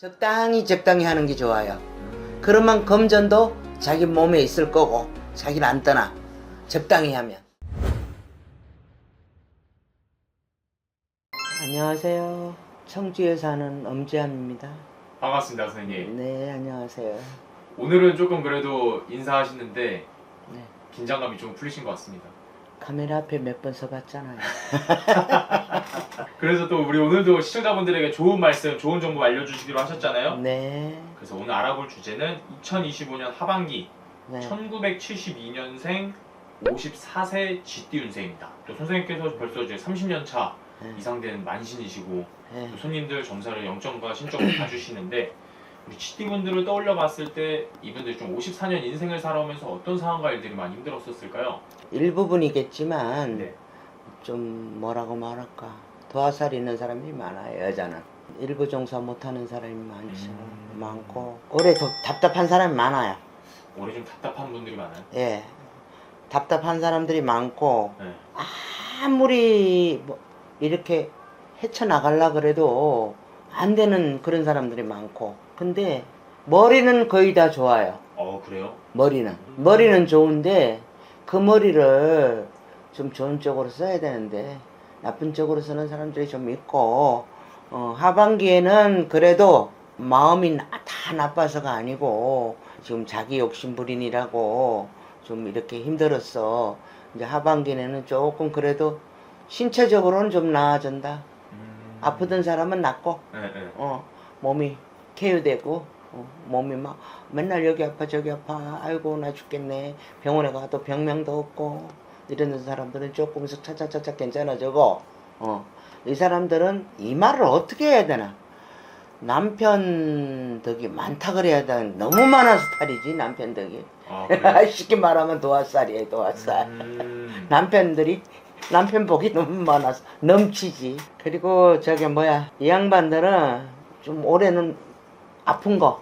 적당히 하는 게 좋아요. 그러면 금전도 자기 몸에 있을 거고 자기를 안 떠나. 적당히 하면. 안녕하세요. 청주에 사는 엄지암입니다. 반갑습니다, 선생님. 네, 안녕하세요. 오늘은 조금 그래도 인사하시는데 네, 긴장감이 좀 풀리신 것 같습니다. 카메라 앞에 몇 번 서봤잖아요. 그래서 또 우리 오늘도 시청자분들에게 좋은 말씀, 좋은 정보 알려주시기로 하셨잖아요. 네, 그래서 오늘 알아볼 주제는 2025년 하반기 네, 1972년생 54세 쥐띠운세입니다. 또 선생님께서 벌써 이제 30년 차 네, 이상 된 만신이시고 네. 또 손님들 점사를 0점과 신점을 봐주시는데 우리 쥐띠분들을 떠올려 봤을 때 이분들이 좀 54년 인생을 살아오면서 어떤 상황과 일들이 많이 힘들었었을까요? 일부분이겠지만 네. 좀 뭐라고 말할까, 도화살 있는 사람이 많아요. 여자는 일부 종사 못하는 사람이 많고 오래 답답한 사람이 많아요. 올해 좀 답답한 분들이 많아요. 예, 답답한 사람들이 많고 네. 아무리 뭐 이렇게 헤쳐나가려 그래도 안 되는 그런 사람들이 많고, 근데 머리는 거의 다 좋아요. 그래요? 머리는 좋은데 그 머리를 좀 좋은 쪽으로 써야 되는데 나쁜 쪽으로 쓰는 사람들이 좀 있고, 하반기에는 그래도 마음이 다 나빠서가 아니고 지금 자기 욕심부린이라고 좀 이렇게 힘들었어. 이제 하반기에는 조금 그래도 신체적으로는 좀 나아진다. 아프던 사람은 낫고, 네, 네. 몸이 쾌유되고, 몸이 막 맨날 여기 아파 저기 아파, 아이고 나 죽겠네, 병원에 가도 병명도 없고 이러는 사람들은 조금씩 차차차차 괜찮아지고, 이 사람들은 이 말을 어떻게 해야 되나, 남편 덕이 많다 그래야 되나. 너무 많아서 탈이지 남편 덕이. 그래요? 쉽게 말하면 도화살이에요, 도화살. 음. 남편 복이 너무 많아서 넘치지. 그리고 저게 뭐야, 이 양반들은 좀 올해는 아픈 거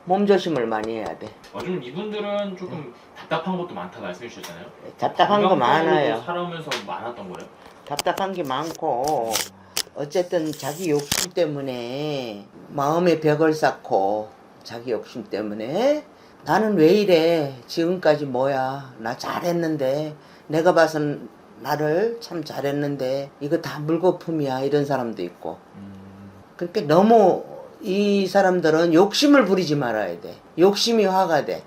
몸조심을 많이 해야 돼. 좀 이분들은 조금 답답한 것도 많다 말씀해 주셨잖아요. 답답한 거 많아요. 살아오면서 많았던 거예요? 답답한 게 많고, 어쨌든 자기 욕심 때문에 마음의 벽을 쌓고, 자기 욕심 때문에 나는 왜 이래, 지금까지 뭐야, 나 잘했는데, 내가 봐선 나를 참 잘했는데 이거 다 물거품이야, 이런 사람도 있고. 그러니까 너무 이 사람들은 욕심을 부리지 말아야 돼. 욕심이 화가 돼.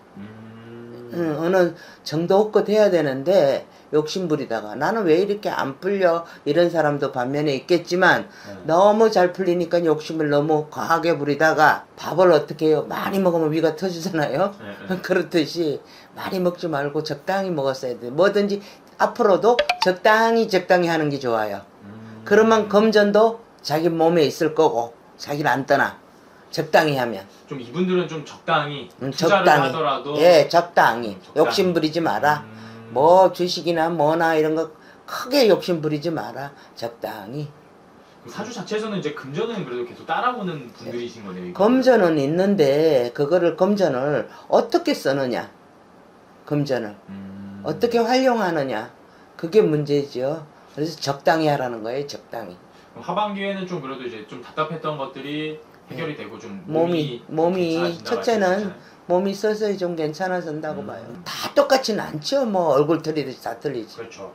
어느 정도껏 해야 되는데 욕심 부리다가 나는 왜 이렇게 안 풀려, 이런 사람도 반면에 있겠지만, 너무 잘 풀리니까 욕심을 너무 과하게 부리다가 밥을 어떻게 해요? 많이 먹으면 위가 터지잖아요. 그렇듯이 많이 먹지 말고 적당히 먹었어야 돼. 뭐든지 앞으로도 적당히 하는 게 좋아요. 그러면 금전도 자기 몸에 있을 거고 자기를 안 떠나. 적당히 하면. 좀 이분들은 좀 적당히 투자를 하더라도 예, 적당히. 적당히. 욕심 부리지 마라. 뭐 주식이나 뭐나 이런 거 크게 욕심 부리지 마라. 적당히. 사주 자체에서는 이제 금전은 그래도 계속 따라오는 분들이신 거네요. 이분들은. 금전은 있는데 그거를 금전을 어떻게 쓰느냐. 금전을 어떻게 활용하느냐. 그게 문제죠. 그래서 적당히 하라는 거예요. 적당히. 그럼 하반기에는 좀 그래도 이제 좀 답답했던 것들이 해결이 되고 좀 몸이 괜찮아진다 첫째는 말씀이시잖아요. 몸이 서서히 좀 괜찮아진다고 봐요. 다 똑같지는 않죠. 뭐 얼굴 틀리듯이 다 틀리지. 그렇죠.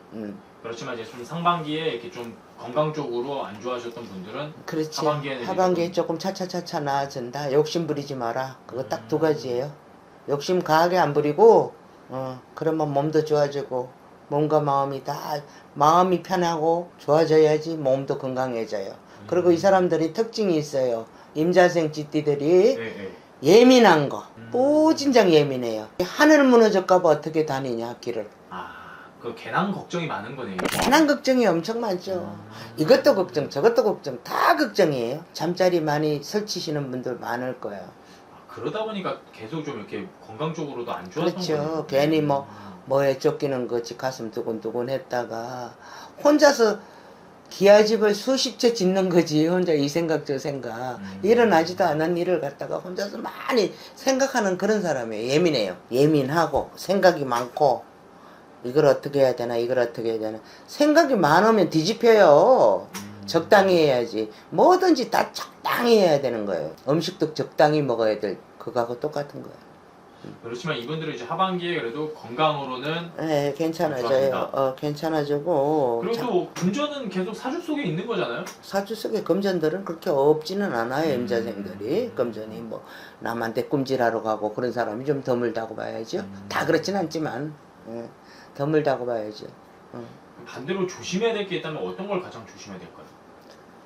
그렇지만 이제 좀 상반기에 이렇게 좀 건강 쪽으로 안 좋아하셨던 분들은 그렇지. 하반기에는 하반기에 조금 차차차차 나아진다. 욕심 부리지 마라. 그거 딱 두 가지예요. 욕심 강하게 안 부리고, 그러면 몸도 좋아지고, 몸과 마음이 다, 마음이 편하고 좋아져야지 몸도 건강해져요. 그리고 이 사람들이 특징이 있어요. 임자생 쥐띠들이 예민한 거, 오진장 예민해요. 하늘 무너질까봐 어떻게 다니냐, 길을. 그 괜한 걱정이 많은 거네요. 괜한 걱정이 엄청 많죠. 이것도 걱정, 저것도 걱정, 다 걱정이에요. 잠자리 많이 설치시는 분들 많을 거예요. 그러다 보니까 계속 좀 이렇게 건강 쪽으로도 안 좋았던 거예요. 그렇죠. 괜히 뭐에 쫓기는 거지 가슴 두근두근 했다가 혼자서 기아집을 수십 채 짓는 거지. 혼자 이 생각 저 생각. 일어나지도 않은 일을 갖다가 혼자서 많이 생각하는 그런 사람이에요. 예민해요. 예민하고 생각이 많고, 이걸 어떻게 해야 되나, 이걸 어떻게 해야 되나. 생각이 많으면 뒤집혀요. 적당히 해야지. 뭐든지 다 적당히 해야 되는 거예요. 음식도 적당히 먹어야 될 그거하고 똑같은 거예요. 그렇지만 이분들은 이제 하반기에 그래도 건강으로는 네, 괜찮아져요. 감사합니다. 괜찮아지고. 그리고 또 금전은 계속 사주 속에 있는 거잖아요. 사주 속에 금전들은 그렇게 없지는 않아요. 음. 임자생들이. 금전이 뭐 남한테 꿈질하러 가고 그런 사람이 좀 드물다고 봐야죠. 다 그렇진 않지만 드물다고 봐야죠. 반대로 조심해야 될 게 있다면 어떤 걸 가장 조심해야 될까요?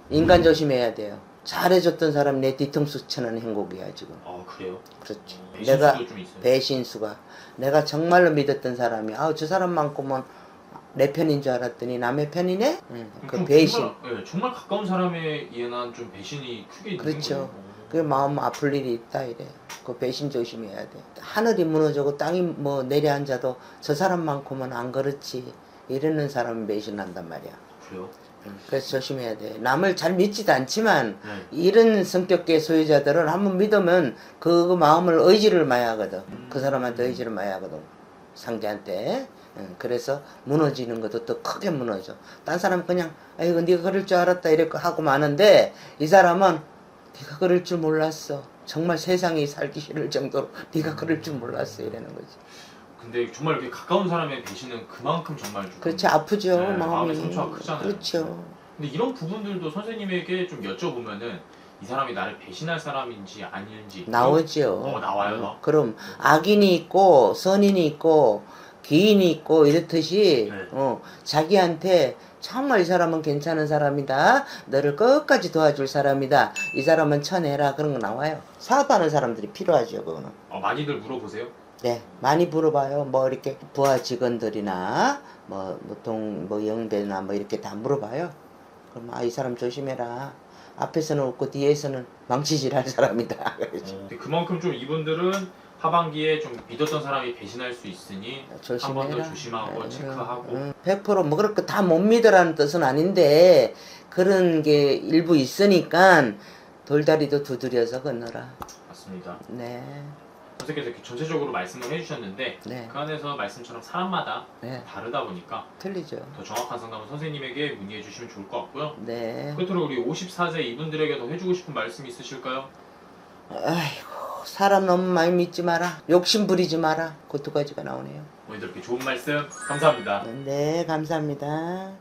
인간 조심해야 돼요. 잘해줬던 사람 내 뒤통수 치는 행복이야 지금. 아 그래요? 그렇지. 배신수도 내가 좀 있어요. 배신수가 내가 정말로 믿었던 사람이 저 사람만큼은 내 편인 줄 알았더니 남의 편이네. 그 좀 배신. 정말 가까운 사람에 의한 좀 배신이 크게 있는 그렇죠. 거예요. 그 마음 아플 일이 있다 이래. 그 배신 조심해야 돼. 하늘이 무너지고 땅이 뭐 내려앉아도 저 사람만큼은 안 그렇지. 이러는 사람은 배신한단 말이야. 그래요? 그래서 조심해야 돼. 남을 잘 믿지도 않지만 네. 이런 성격의 소유자들은 한번 믿으면 그 마음을 의지를 많이 하거든. 그 사람한테 의지를 많이 하거든. 상대한테. 그래서 무너지는 것도 또 크게 무너져. 딴 사람은 그냥 아이고 네가 그럴 줄 알았다 이렇게 하고 마는데 이 사람은 네가 그럴 줄 몰랐어. 정말 세상이 살기 싫을 정도로 네가 그럴 줄 몰랐어 이러는 거지. 근데 정말 이렇게 가까운 사람의 배신은 그만큼 정말 좀 그렇지 아프죠. 네, 마음이. 마음의 상처가 크잖아요. 그렇죠. 근데 이런 부분들도 선생님에게 좀 여쭤보면은 이 사람이 나를 배신할 사람인지 아닌지 나오죠. 나와요. 그럼 악인이 있고 선인이 있고 기인이 있고 이렇듯이 네. 자기한테 정말 이 사람은 괜찮은 사람이다. 너를 끝까지 도와줄 사람이다. 이 사람은 쳐내라. 그런 거 나와요. 사업하는 사람들이 필요하죠. 그거는. 많이들 물어보세요. 네, 많이 물어봐요. 뭐 이렇게 부하 직원들이나 뭐 보통 뭐 영배나 뭐 이렇게 다 물어봐요. 그럼 이 사람 조심해라. 앞에서는 웃고 뒤에서는 망치질할 사람이다. 근데 그만큼 좀 이분들은 하반기에 좀 믿었던 사람이 배신할 수 있으니 한 번 더 조심하고 체크하고 100%뭐 그렇게 다 못 믿으라는 뜻은 아닌데 그런 게 일부 있으니까 돌다리도 두드려서 건너라. 맞습니다. 네. 선생님께서 이렇게 전체적으로 말씀을 해주셨는데 네. 그 안에서 말씀처럼 사람마다 네. 다르다 보니까 틀리죠. 더 정확한 상담은 선생님에게 문의해 주시면 좋을 것 같고요. 네. 끝으로 우리 54세 이분들에게 더 해주고 싶은 말씀 있으실까요? 아이고 사람 너무 많이 믿지 마라. 욕심 부리지 마라. 그 두 가지가 나오네요. 오늘도 이렇게 좋은 말씀 감사합니다. 네, 감사합니다.